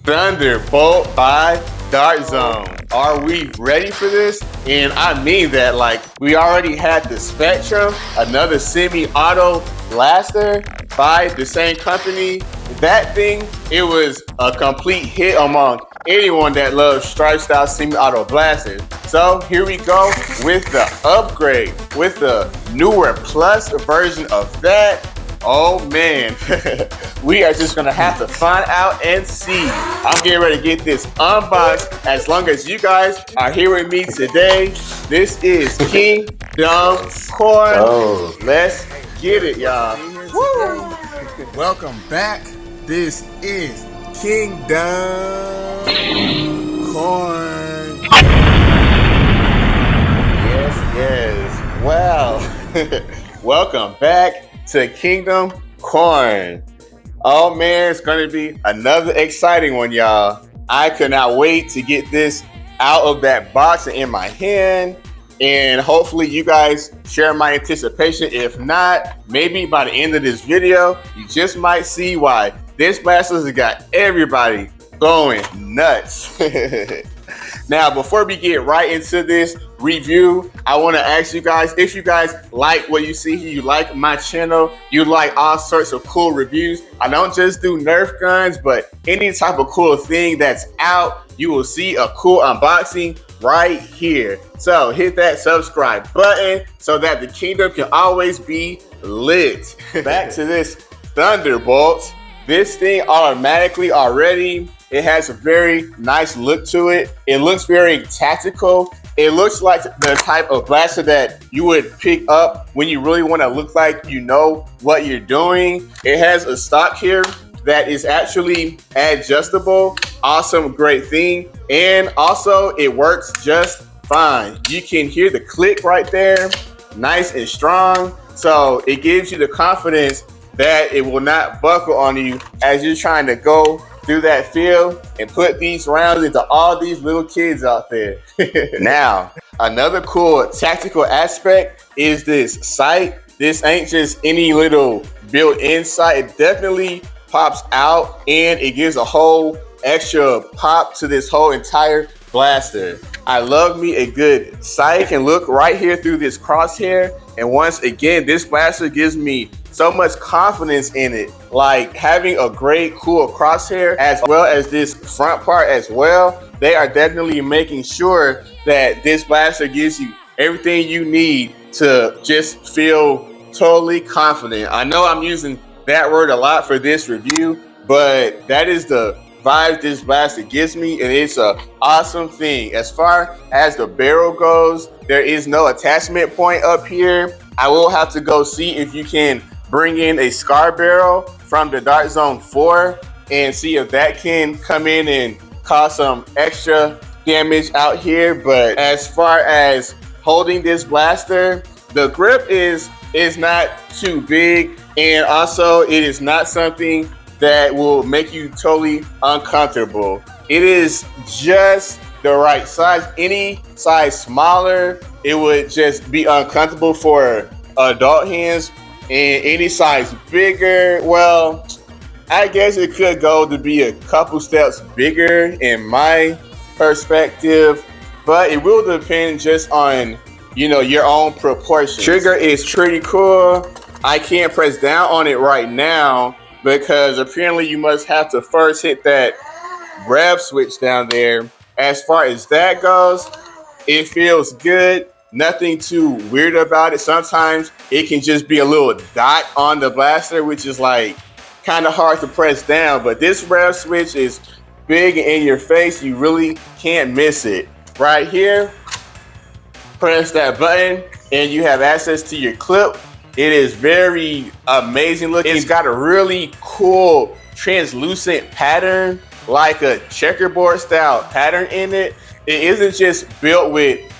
Thunderbolt by Dart Zone. Are we ready for this? And I mean that, like, we already had the Spectrum, another semi-auto blaster by the same company. That thing, it was a complete hit among anyone that loves stripe style semi-auto blasters. So here we go with the upgrade, with the newer plus version of that. Oh man, we are just gonna have to find out and see. I'm getting ready to get this unboxed as long as you guys are here with me today. This is Kingdom Corn. Oh. Let's get it, y'all. Woo. Welcome back. This is Kingdom Corn. Yes. Well, welcome back to Kingdom Corn. Oh man, it's gonna be another exciting one, y'all. I could not wait to get this out of that box and in my hand, and hopefully you guys share my anticipation. If not, maybe by the end of this video, you just might see why this blaster has got everybody going nuts. Now, before we get right into this review, I want to ask you guys, if you guys like what you see here, you like my channel, you like all sorts of cool reviews. I don't just do Nerf guns, but any type of cool thing that's out, you will see a cool unboxing right here. So hit that subscribe button so that the kingdom can always be lit. Back to this Thunderbolt. This thing automatically already, it has a very nice look to it. It looks very tactical. It looks like the type of blaster that you would pick up when you really want to look like you know what you're doing. It has a stock here that is actually adjustable. Awesome, great thing. And also it works just fine. You can hear the click right there, nice and strong. So it gives you the confidence that it will not buckle on you as you're trying to go through that field and put these rounds into all these little kids out there. Now, another cool tactical aspect is this sight. This ain't just any little built-in sight. It definitely pops out and it gives a whole extra pop to this whole entire blaster. I love me a good sight. I can look right here through this crosshair, and once again, this blaster gives me so much confidence in it. Like having a great cool crosshair as well as this front part as well. They are definitely making sure that this blaster gives you everything you need to just feel totally confident. I know I'm using that word a lot for this review, but that is the vibe this blaster gives me, and it's an awesome thing. As far as the barrel goes, there is no attachment point up here. I will have to go see if you can bring in a scar barrel from the Dart Zone 4 and see if that can come in and cause some extra damage out here. But as far as holding this blaster, the grip is not too big, and also it is not something that will make you totally uncomfortable. It is just the right size. Any size smaller, it would just be uncomfortable for adult hands. And any size bigger, well, I guess it could go to be a couple steps bigger in my perspective, but it will depend just on, you know, your own proportions. Trigger is pretty cool. I can't press down on it right now because apparently you must have to first hit that rev switch down there. As far as that goes, it feels good. Nothing too weird about it. Sometimes it can just be a little dot on the blaster, which is like kind of hard to press down, but this rev switch is big and in your face. You really can't miss it. Right here, press that button and you have access to your clip. It is very amazing looking. It's got a really cool translucent pattern, like a checkerboard style pattern in it. It isn't just built with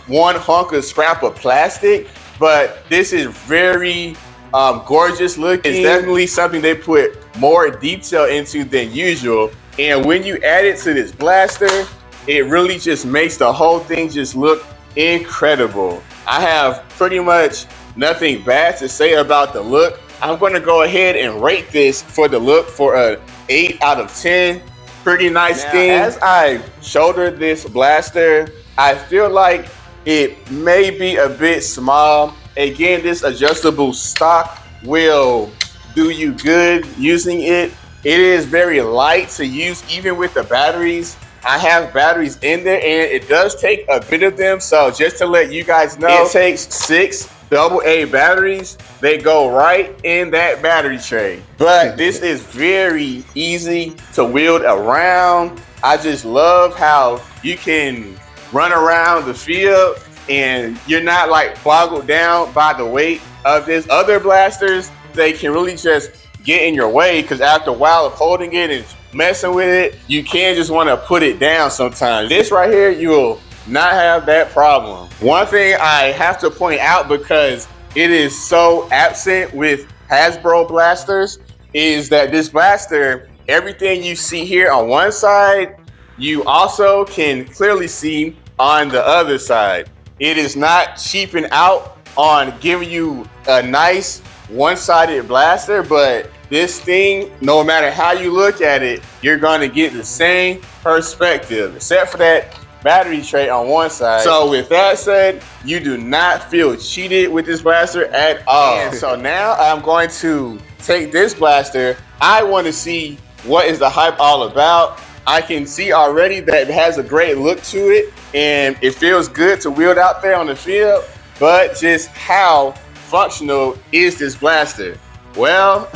one hunk of scrap of plastic, but this is very gorgeous looking. It's definitely something they put more detail into than usual. And when you add it to this blaster, it really just makes the whole thing just look incredible. I have pretty much nothing bad to say about the look. I'm going to go ahead and rate this for the look for a 8 out of 10. pretty nice thing. As I shoulder this blaster, I feel like it may be a bit small. Again, this adjustable stock will do you good using it. It is very light to use even with the batteries. I have batteries in there and it does take a bit of them. So just to let you guys know, it takes 6 AA batteries. They go right in that battery tray. But this is very easy to wield around. I just love how you can run around the field and you're not like boggled down by the weight of this. Other blasters, they can really just get in your way because after a while of holding it and messing with it, you can just want to put it down sometimes. This right here, you'll not have that problem. One thing I have to point out, because it is so absent with Hasbro blasters, is that this blaster, everything you see here on one side, you also can clearly see on the other side. It is not cheaping out on giving you a nice one-sided blaster, but this thing, no matter how you look at it, you're going to get the same perspective, except for that battery tray on one side. So with that said, you do not feel cheated with this blaster at all. And so now I'm going to take this blaster. I want to see what is the hype all about. I can see already that it has a great look to it and it feels good to wield out there on the field, but just how functional is this blaster? Well,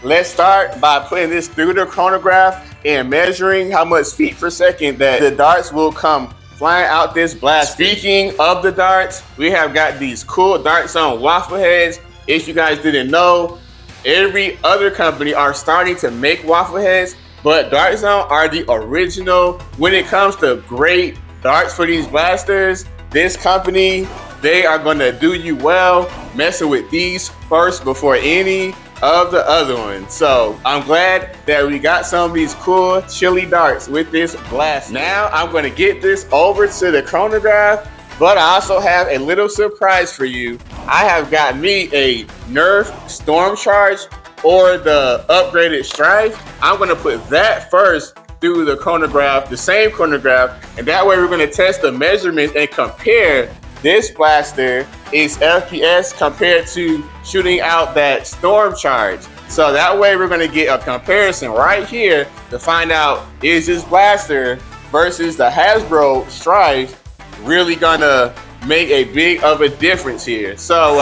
let's start by putting this through the chronograph and measuring how much feet per second that the darts will come flying out this blaster. Speaking of the darts, we have got these cool Dart Zone waffle heads. If you guys didn't know, every other company are starting to make waffle heads, but Dart Zone are the original when it comes to great darts for these blasters. This company, they are gonna do you well messing with these first before any of the other ones. So I'm glad that we got some of these cool chili darts with this blast. Now I'm gonna get this over to the chronograph, but I also have a little surprise for you. I have got me a Nerf Storm Charge or the upgraded Strife. I'm gonna put that first through the chronograph, the same chronograph, and that way we're gonna test the measurements and compare this blaster, its FPS compared to shooting out that Storm Charge. So that way we're gonna get a comparison right here to find out, is this blaster versus the Hasbro Strife really gonna make a big of a difference here? So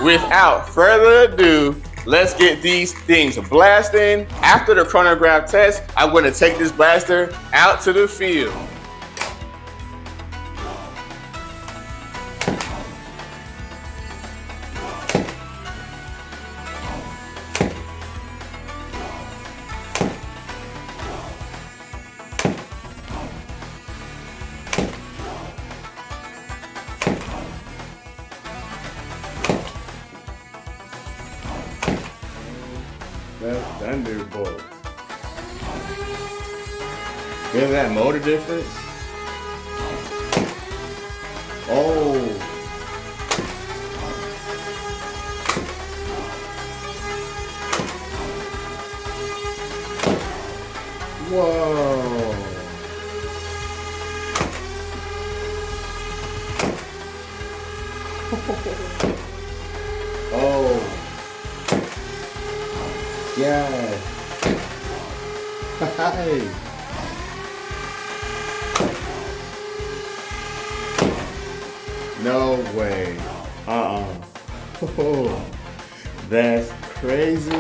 without further ado, let's get these things blasting. After the chronograph test, I'm gonna take this blaster out to the field. That's Thunderbolt. Feel that motor difference? Oh. Whoa. Oh. Yeah. Hi. No way. Oh, that's crazy.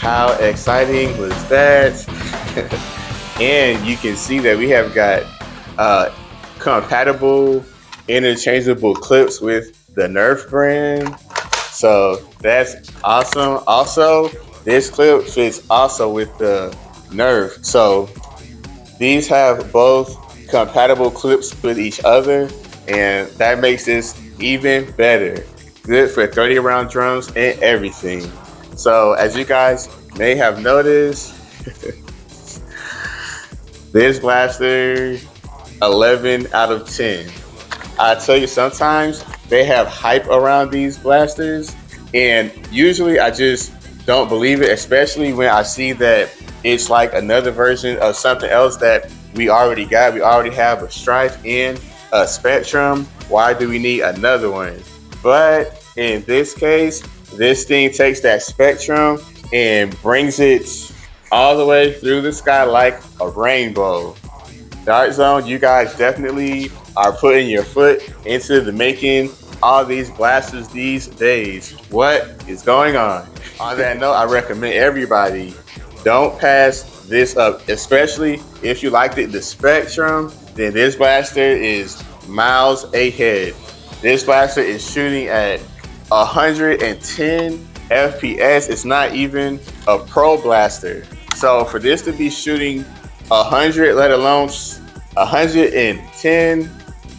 How exciting was that? And you can see that we have got compatible interchangeable clips with the Nerf brand. So that's awesome. Also, this clip fits also with the Nerf. So these have both compatible clips with each other, and that makes this even better. Good for 30 round drums and everything. So as you guys may have noticed, this blaster 11 out of 10. I tell you, sometimes they have hype around these blasters, and usually I just don't believe it, especially when I see that it's like another version of something else that we already got. We already have a Strife and a Spectrum. Why do we need another one? But in this case, this thing takes that Spectrum and brings it all the way through the sky like a rainbow. Dark Zone, you guys definitely are putting your foot into the making all these blasters these days. What is going on? On that note, I recommend everybody don't pass this up, especially if you liked it the Spectrum, then this blaster is miles ahead. This blaster is shooting at 110 FPS. It's not even a pro blaster. So for this to be shooting 100, let alone 110,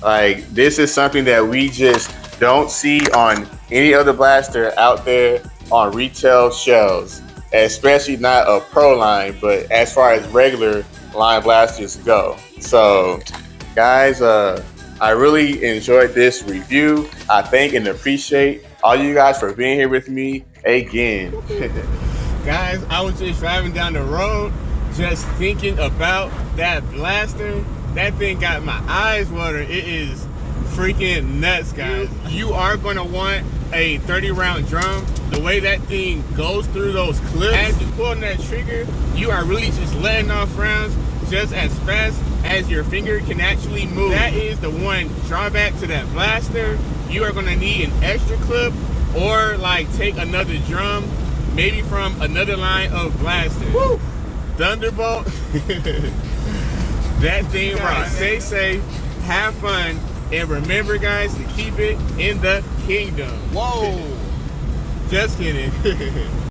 like this is something that we just don't see on any other blaster out there on retail shelves, especially not a pro line, but as far as regular line blasters go. So guys, I really enjoyed this review. I thank and appreciate all you guys for being here with me again. Guys, I was just driving down the road, just thinking about that blaster. That thing got my eyes watering. It is freaking nuts, guys. You are going to want a 30 round drum. The way that thing goes through those clips, as you pull on that trigger, you are really just letting off rounds just as fast as your finger can actually move. That is the one drawback to that blaster. You are going to need an extra clip, or like take another drum, maybe from another line of blasters. Woo! Thunderbolt. That thing right. Stay safe, have fun, and remember, guys, to keep it in the kingdom. Whoa! Just kidding.